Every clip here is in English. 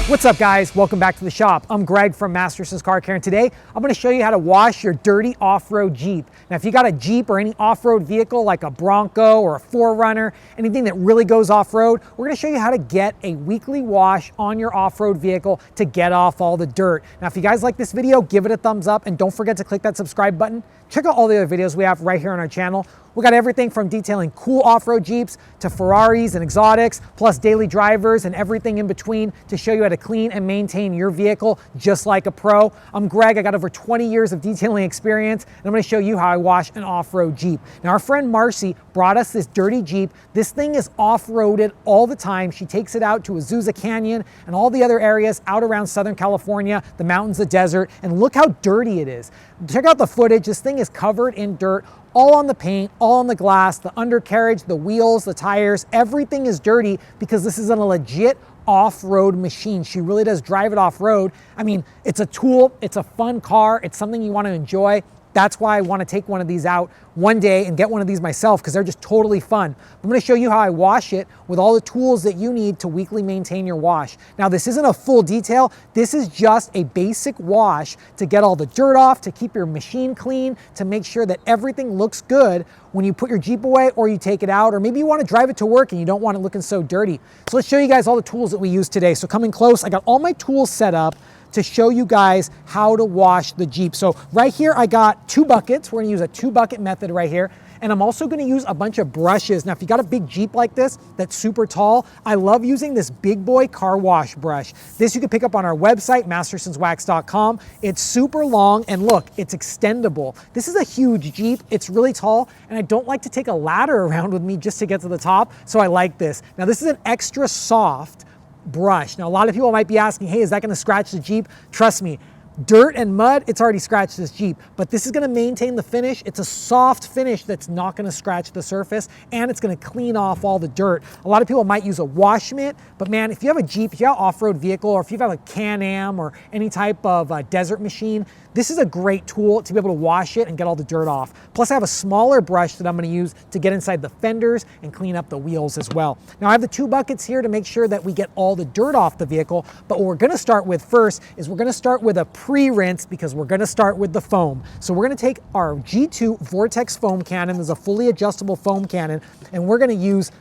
What's up guys, welcome back to the shop. I'm Greg from Marcys Car Care, and today I'm going to show you how to wash your dirty off-road Jeep. Now if you got a Jeep or any off-road vehicle like a Bronco or a 4Runner, anything that really goes off-road, we're going to show you how to get a weekly wash on your off-road vehicle to get off all the dirt. Now if you guys like this video, give it a thumbs up and don't forget to click that subscribe button. Check out all the other videos we have right here on our channel. We got everything from detailing cool off-road Jeeps to Ferraris and exotics, plus daily drivers and everything in between to show you how to clean and maintain your vehicle just like a pro. I'm Greg, I got over 20 years of detailing experience, and I'm gonna show you how I wash an off-road Jeep. Now our friend Marcy brought us this dirty Jeep. This thing is off-roaded all the time. She takes it out to Azusa Canyon and all the other areas out around Southern California, the mountains, the desert, and look how dirty it is. Check out the footage. This thing is covered in dirt, all on the paint, all on the glass, the undercarriage, the wheels, the tires, everything is dirty because this is a legit off-road machine. She really does drive it off-road. I mean, it's a tool, it's a fun car, it's something you want to enjoy. That's why I want to take one of these out one day and get one of these myself because they're just totally fun. I'm going to show you how I wash it with all the tools that you need to weekly maintain your wash. Now this isn't a full detail. This is just a basic wash to get all the dirt off, to keep your machine clean, to make sure that everything looks good when you put your Jeep away or you take it out, or maybe you want to drive it to work and you don't want it looking so dirty. So let's show you guys all the tools that we use today. So coming close, I got all my tools set up to show you guys how to wash the Jeep. So right here, I got 2 buckets. We're gonna use a 2-bucket method right here. And I'm also gonna use a bunch of brushes. Now, if you got a big Jeep like this, that's super tall, I love using this big boy car wash brush. This you can pick up on our website, mastersonswax.com. It's super long, and look, it's extendable. This is a huge Jeep, it's really tall, and I don't like to take a ladder around with me just to get to the top, so I like this. Now, this is an extra soft brush. Now, a lot of people might be asking, hey, is that gonna scratch the Jeep? Trust me, dirt and mud, it's already scratched this Jeep, but this is gonna maintain the finish. It's a soft finish that's not gonna scratch the surface, and it's gonna clean off all the dirt. A lot of people might use a wash mitt, but man, if you have a Jeep, if you have an off-road vehicle, or if you have a Can-Am or any type of desert machine, this is a great tool to be able to wash it and get all the dirt off. Plus I have a smaller brush that I'm gonna use to get inside the fenders and clean up the wheels as well. Now I have the 2 buckets here to make sure that we get all the dirt off the vehicle, but what we're gonna start with first is we're gonna start with a pre-rinse because we're gonna start with the foam. So we're gonna take our G2 VORTEX foam cannon, there's a fully adjustable foam cannon, and we're gonna use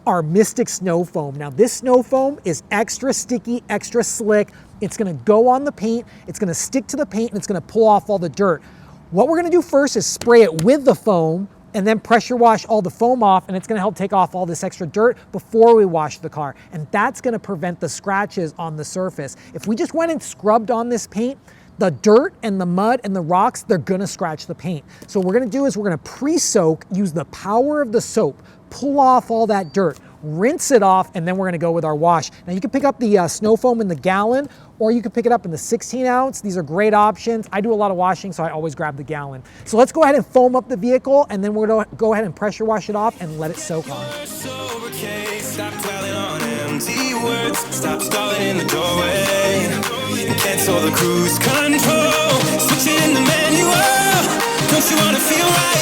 our Mystic Snow Foam. Now this snow foam is extra sticky, extra slick. It's gonna go on the paint, it's gonna stick to the paint, and it's gonna pull off all the dirt. What we're gonna do first is spray it with the foam and then pressure wash all the foam off, and it's gonna help take off all this extra dirt before we wash the car. And that's gonna prevent the scratches on the surface. If we just went and scrubbed on this paint, the dirt and the mud and the rocks, they're gonna scratch the paint. So what we're gonna do is we're gonna pre-soak, use the power of the soap, pull off all that dirt, rinse it off, and then we're gonna go with our wash. Now you can pick up the snow foam in the gallon, or you can pick it up in the 16 ounce. These are great options. I do a lot of washing, so I always grab the gallon. So let's go ahead and foam up the vehicle, and then we're gonna go ahead and pressure wash it off and let it soak on. Stop dwelling on empty words, stop stalling in the doorway, cancel the cruise control, switch it in the manual, don't you wanna feel right?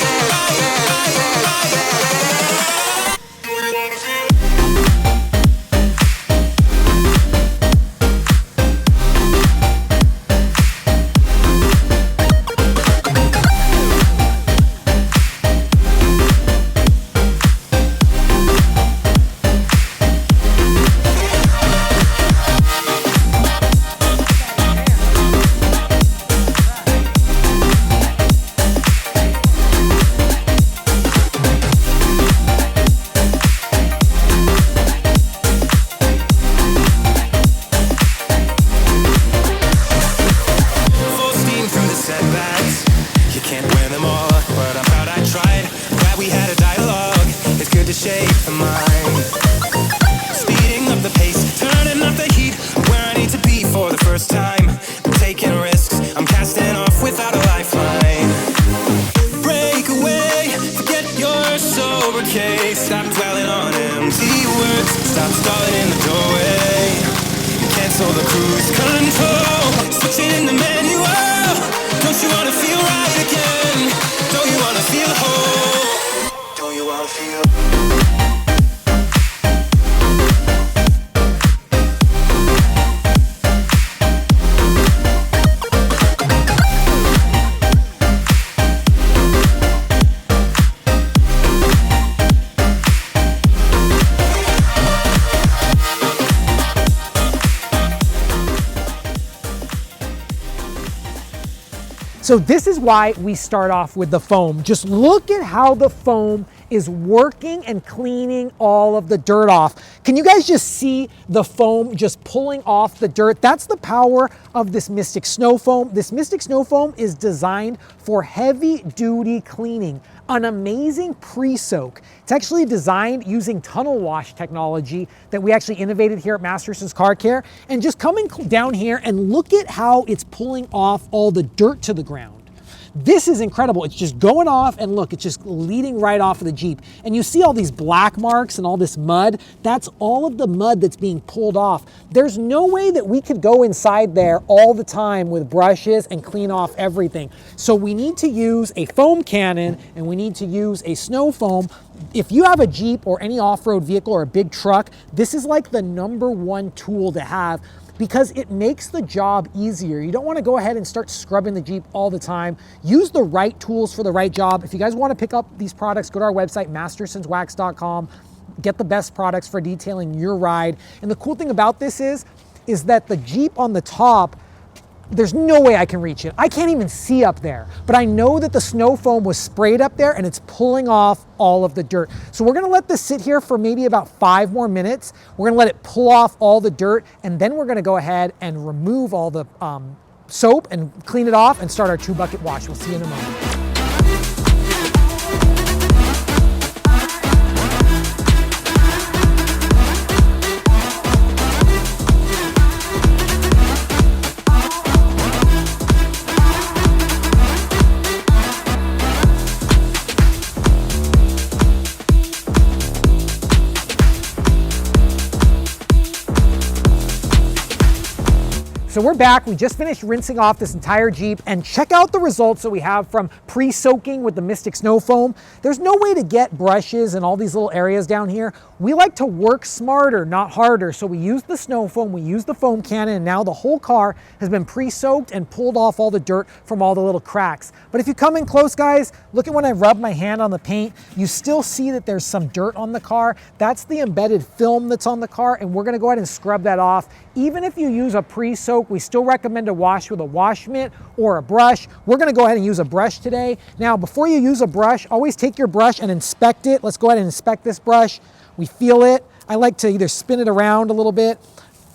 Stop dwelling on empty words, stop stalling in the doorway, cancel the cruise control, switch it in the manual, don't you wanna feel right again, don't you wanna feel whole, don't you wanna feel So this is why we start off with the foam. Just look at how the foam is working and cleaning all of the dirt off. Can you guys just see the foam just pulling off the dirt? That's the power of this Mystic Snow Foam. This Mystic Snow Foam is designed for heavy duty cleaning, an amazing pre-soak. It's actually designed using tunnel wash technology that we actually innovated here at Marcys Car Care. And just coming down here and look at how it's pulling off all the dirt to the ground. This is incredible. It's just going off, and look, it's just leading right off of the Jeep. And you see all these black marks and all this mud. That's all of the mud that's being pulled off. There's no way that we could go inside there all the time with brushes and clean off everything. So we need to use a foam cannon, and we need to use a snow foam. If you have a Jeep or any off-road vehicle or a big truck, this is like the #1 tool to have, because it makes the job easier. You don't want to go ahead and start scrubbing the Jeep all the time. Use the right tools for the right job. If you guys want to pick up these products, go to our website, mastersonswax.com. Get the best products for detailing your ride. And the cool thing about this is that the Jeep on the top, there's no way I can reach it. I can't even see up there, but I know that the snow foam was sprayed up there and it's pulling off all of the dirt. So we're gonna let this sit here for maybe about 5 more minutes. We're gonna let it pull off all the dirt, and then we're gonna go ahead and remove all the soap and clean it off and start our 2-bucket wash. We'll see you in a moment. So we're back. We just finished rinsing off this entire Jeep, and check out the results that we have from pre-soaking with the Mystic Snow Foam. There's no way to get brushes in all these little areas down here. We like to work smarter, not harder. So we use the snow foam, we use the foam cannon, and now the whole car has been pre-soaked and pulled off all the dirt from all the little cracks. But if you come in close, guys, look at when I rub my hand on the paint, you still see that there's some dirt on the car. That's the embedded film that's on the car, and we're gonna go ahead and scrub that off. Even if you use a pre-soak, we still recommend to wash with a wash mitt or a brush. We're gonna go ahead and use a brush today. Now, before you use a brush, always take your brush and inspect it. Let's go ahead and inspect this brush. We feel it. I like to either spin it around a little bit,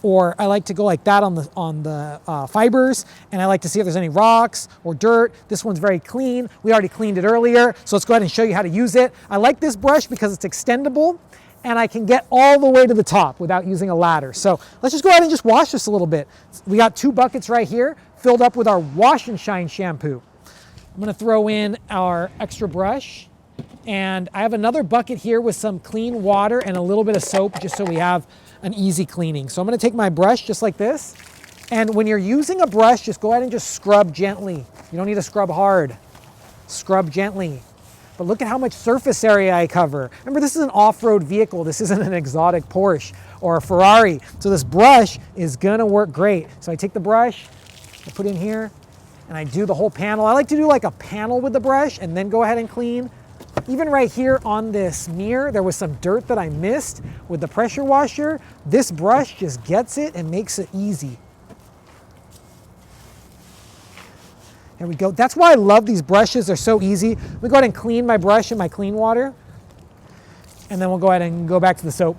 or I like to go like that on the fibers, and I like to see if there's any rocks or dirt. This one's very clean. We already cleaned it earlier, so let's go ahead and show you how to use it. I like this brush because it's extendable, and I can get all the way to the top without using a ladder. So let's just go ahead and just wash this a little bit. We got 2 buckets right here filled up with our Wash and Shine shampoo. I'm gonna throw in our extra brush, and I have another bucket here with some clean water and a little bit of soap, just so we have an easy cleaning. So I'm gonna take my brush just like this, and when you're using a brush, just go ahead and just scrub gently. You don't need to scrub hard. Scrub gently. But look at how much surface area I cover. Remember, this is an off-road vehicle. This isn't an exotic Porsche or a Ferrari. So this brush is gonna work great. So I take the brush, I put in here, and I do the whole panel. I like to do like a panel with the brush and then go ahead and clean. Even right here on this mirror, there was some dirt that I missed with the pressure washer. This brush just gets it and makes it easy. There we go. That's why I love these brushes. They're so easy. Let me go ahead and clean my brush in my clean water, and then we'll go ahead and go back to the soap.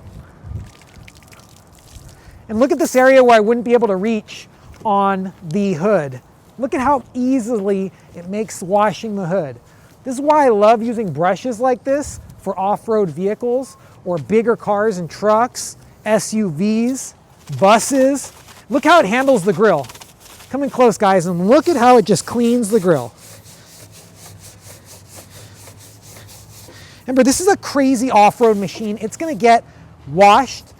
And look at this area where I wouldn't be able to reach on the hood. Look at how easily it makes washing the hood. This is why I love using brushes like this for off-road vehicles or bigger cars and trucks, SUVs, buses. Look how it handles the grill. Come in close, guys, and look at how it just cleans the grill. Remember, this is a crazy off-road machine. It's gonna get washed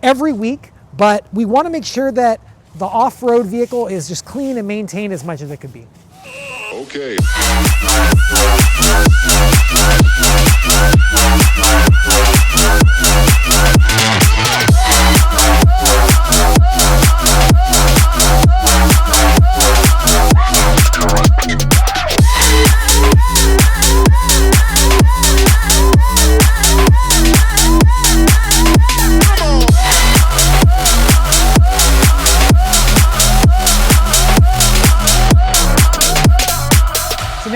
every week, but we wanna make sure that the off-road vehicle is just clean and maintained as much as it could be. Okay.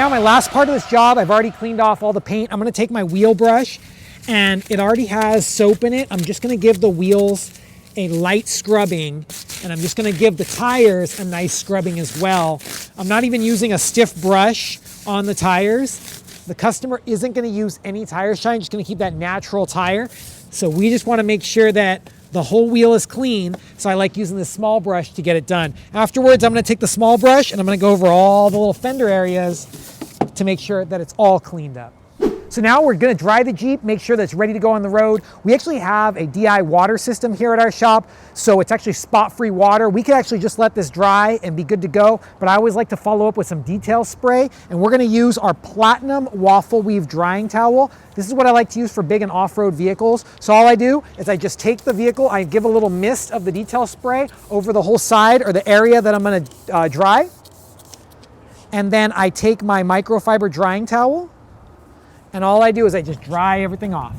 now my last part of this job, I've already cleaned off all the paint. I'm gonna take my wheel brush, and it already has soap in it. I'm just gonna give the wheels a light scrubbing, and I'm just gonna give the tires a nice scrubbing as well. I'm not even using a stiff brush on the tires. The customer isn't gonna use any tire shine, just gonna keep that natural tire. So we just wanna make sure that the whole wheel is clean, so I like using this small brush to get it done. Afterwards, I'm gonna take the small brush and I'm gonna go over all the little fender areas to make sure that it's all cleaned up. So now we're gonna dry the Jeep, make sure that it's ready to go on the road. We actually have a DI water system here at our shop, so it's actually spot-free water. We could actually just let this dry and be good to go, but I always like to follow up with some detail spray, and we're gonna use our Platinum Waffle Weave drying towel. This is what I like to use for big and off-road vehicles. So all I do is I just take the vehicle, I give a little mist of the detail spray over the whole side or the area that I'm gonna dry, and then I take my microfiber drying towel, and all I do is I just dry everything off.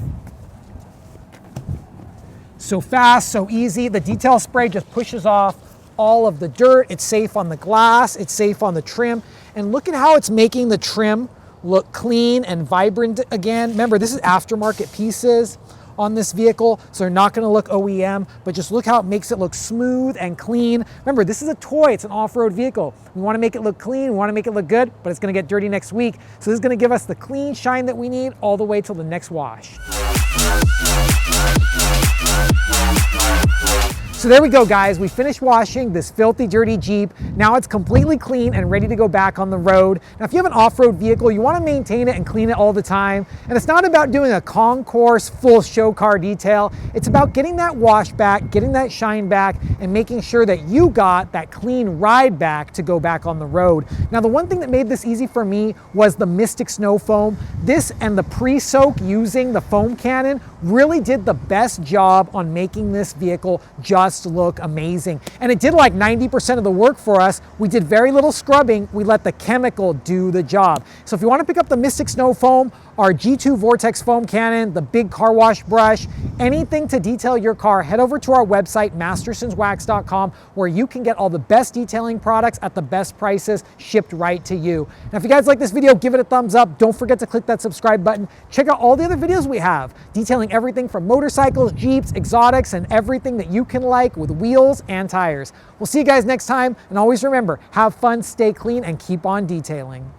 So fast, so easy. The detail spray just pushes off all of the dirt. It's safe on the glass, it's safe on the trim. And look at how it's making the trim look clean and vibrant again. Remember, this is aftermarket pieces on this vehicle, so they're not gonna look OEM, but just look how it makes it look smooth and clean. Remember, this is a toy, it's an off-road vehicle. We wanna make it look clean, we wanna make it look good, but it's gonna get dirty next week. So this is gonna give us the clean shine that we need all the way till the next wash. So there we go, guys. We finished washing this filthy, dirty Jeep. Now it's completely clean and ready to go back on the road. Now, if you have an off-road vehicle, you want to maintain it and clean it all the time. And it's not about doing a concourse full show car detail. It's about getting that wash back, getting that shine back, and making sure that you got that clean ride back to go back on the road. Now, the one thing that made this easy for me was the Mystic Snow Foam. This and the pre-soak using the foam cannon really did the best job on making this vehicle just look amazing. And it did like 90% of the work for us. We did very little scrubbing. We let the chemical do the job. So if you want to pick up the Mystic Snow Foam, our G2 Vortex foam cannon, the big car wash brush, anything to detail your car, head over to our website, mastersonswax.com, where you can get all the best detailing products at the best prices shipped right to you. Now, if you guys like this video, give it a thumbs up. Don't forget to click that subscribe button. Check out all the other videos we have, detailing everything from motorcycles, Jeeps, exotics, and everything that you can like with wheels and tires. We'll see you guys next time, and always remember, have fun, stay clean, and keep on detailing.